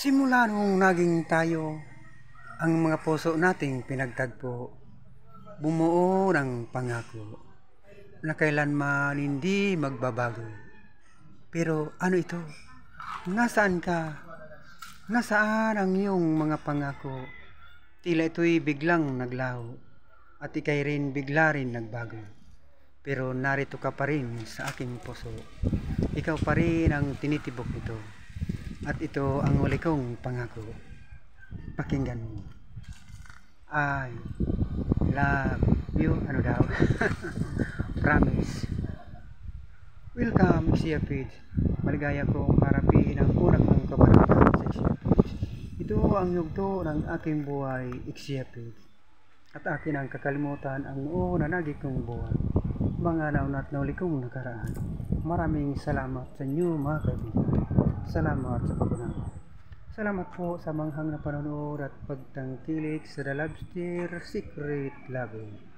Simula nung naging tayo, ang mga puso nating pinagtagpo, bumuo ng pangako na kailanman hindi magbabago. Pero ano ito? Nasaan ka? Nasaan ang iyong mga pangako? Tila ito'y biglang naglaho at ikay rin bigla rin nagbago. Pero narito ka pa rin sa aking puso. Ikaw pa rin ang tinitibok nito. At ito ang huli kong pangako. Pakinggan mo. I love you. Ano daw? Promise. Welcome, Sia Page. Maligaya kong harapin ang unang kong kabanata sa Sia Page. Ito ang yugto ng aking buhay, Sia Page. At akin ang kakalimutan ang noon na naging kong buhay. Mga naunat na uli kong nakaraan. Maraming salamat sa inyo mga kaibigan. Salamat sa pagpunang. Salamat po sa manghang na panonood at pagtangkilik sa The Lobster Secret Loving.